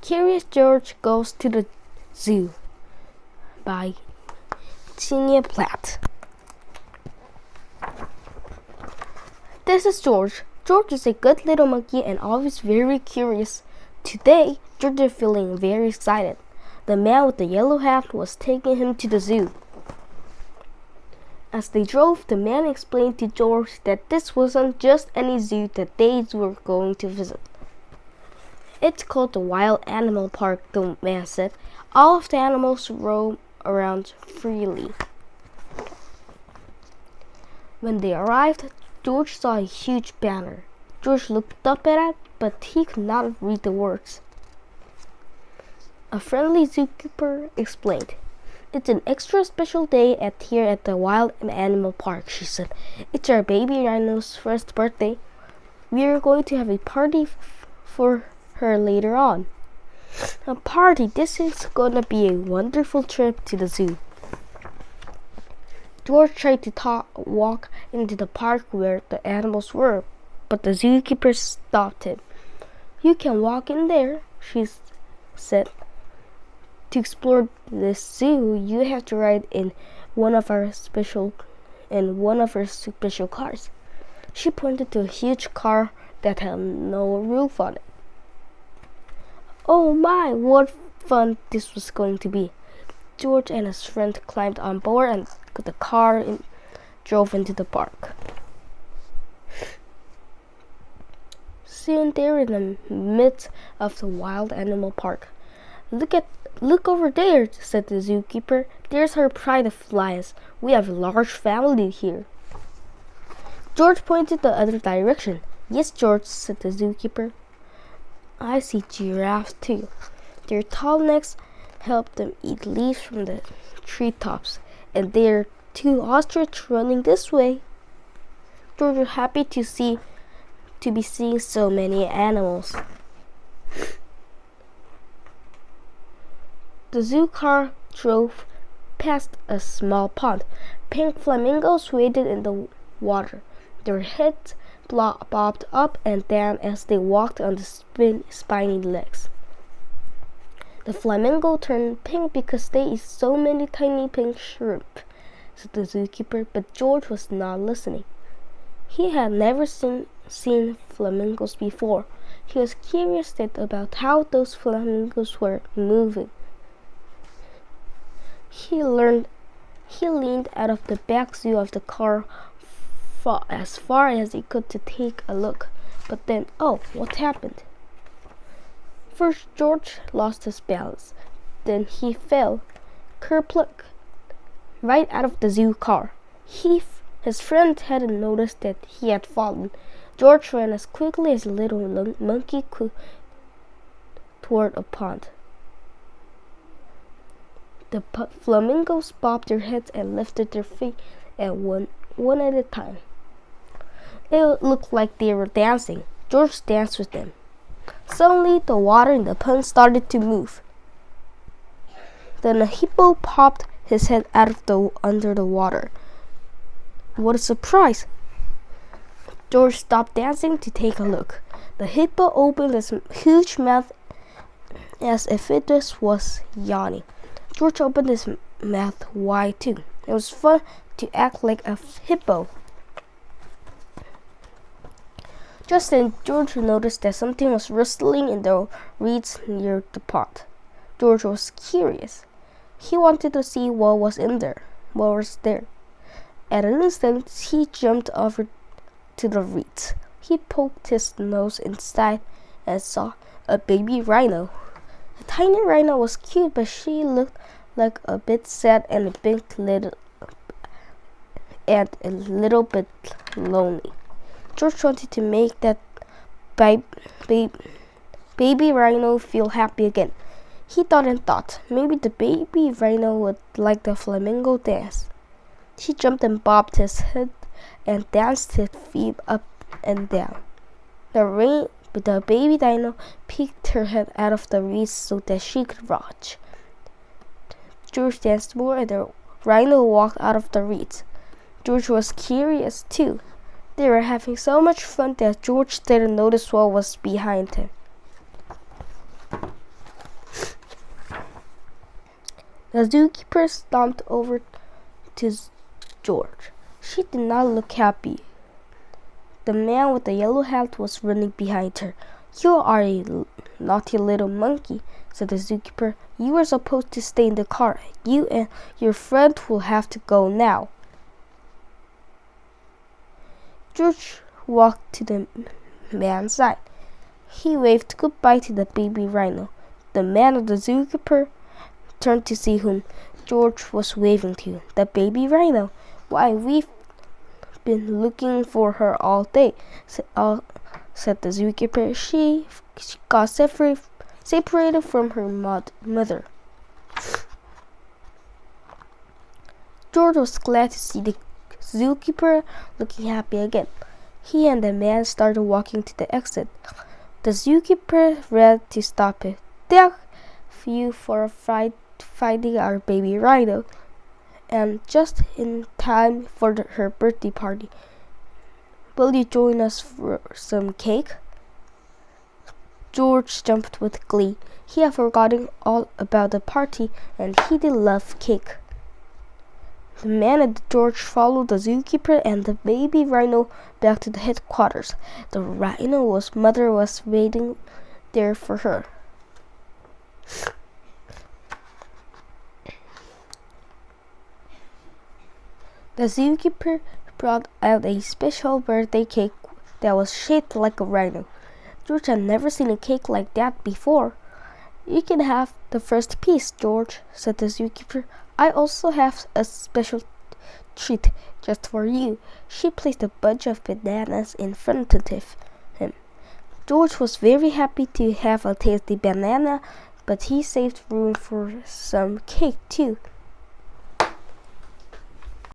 Curious George Goes to the Zoo by Cynthia Platt. This is George. George is a good little monkey and always very curious. Today, George is feeling very excited. The man with the yellow hat was taking him to the zoo. As they drove, the man explained to George that this wasn't just any zoo that they were going to visit. It's called the Wild Animal Park, the man said. All of the animals roam around freely. When they arrived, George saw a huge banner. George looked up at it, but he could not read the words. A friendly zookeeper explained. It's an extra special day here at the Wild Animal Park, she said. It's our baby rhino's first birthday. We are going to have a party for her later on. A party? This is gonna be a wonderful trip to the zoo. George tried to walk into the park where the animals were, but the zookeeper stopped him. You can walk in there, she said. To explore this zoo, you have to ride in one of our special cars. She pointed to a huge car that had no roof on it. Oh my, what fun this was going to be. George and his friend climbed on board and the car drove into the park. Soon they were in the midst of the Wild Animal Park. Look over there, said the zookeeper. There's our pride of lions. We have a large family here. George pointed the other direction. Yes, George, said the zookeeper. I see giraffes too. Their tall necks help them eat leaves from the treetops, and there are 2 ostriches running this way. George was happy to be seeing so many animals. The zoo car drove past a small pond. Pink flamingos waded in the water. Their heads bobbed up and down as they walked on the spiny legs. The flamingo turned pink because they eat so many tiny pink shrimp, said the zookeeper, but George was not listening. He had never seen flamingos before. He was curious about how those flamingos were moving. He leaned out of the back view of the car as far as he could to take a look. But then, what happened? First, George lost his balance. Then he fell, kerplunk, right out of the zoo car. His friend hadn't noticed that he had fallen. George ran as quickly as a little monkey could toward a pond. The flamingos bobbed their heads and lifted their feet at one at a time. It looked like they were dancing. George danced with them. Suddenly, the water in the pond started to move. Then a hippo popped his head out of under the water. What a surprise! George stopped dancing to take a look. The hippo opened its huge mouth as if it was yawning. George opened his mouth wide too. It was fun to act like a hippo. Just then, George noticed that something was rustling in the reeds near the pond. George was curious. He wanted to see what was there. At an instant, he jumped over to the reeds. He poked his nose inside and saw a baby rhino. The tiny rhino was cute, but she looked like a bit sad and a little bit lonely. George wanted to make that baby rhino feel happy again. He thought, maybe the baby rhino would like the flamingo dance. He jumped and bobbed his head and danced his feet up and down. The baby rhino peeked her head out of the reeds so that she could watch. George danced more and the rhino walked out of the reeds. George was curious too. They were having so much fun that George didn't notice what was behind him. The zookeeper stomped over to George. She did not look happy. The man with the yellow hat was running behind her. "You are a naughty little monkey," said the zookeeper. "You are supposed to stay in the car. You and your friend will have to go now." George walked to the man's side. He waved goodbye to the baby rhino. The man of the zookeeper turned to see whom George was waving to. "The baby rhino. Why, we've been looking for her all day," said the zookeeper. She got separated from her mother. George was glad to see the zookeeper looking happy again. He and the man started walking to the exit. The zookeeper ran to stop it. "Thank you for finding our baby rhino, and just in time for her birthday party. Will you join us for some cake?" George jumped with glee. He had forgotten all about the party, and he did love cake. The man and George followed the zookeeper and the baby rhino back to the headquarters. The rhino's mother was waiting there for her. The zookeeper brought out a special birthday cake that was shaped like a rhino. George had never seen a cake like that before. "You can have the first piece, George," said the zookeeper. "I also have a special treat just for you." She placed a bunch of bananas in front of him. George was very happy to have a tasty banana, but he saved room for some cake too.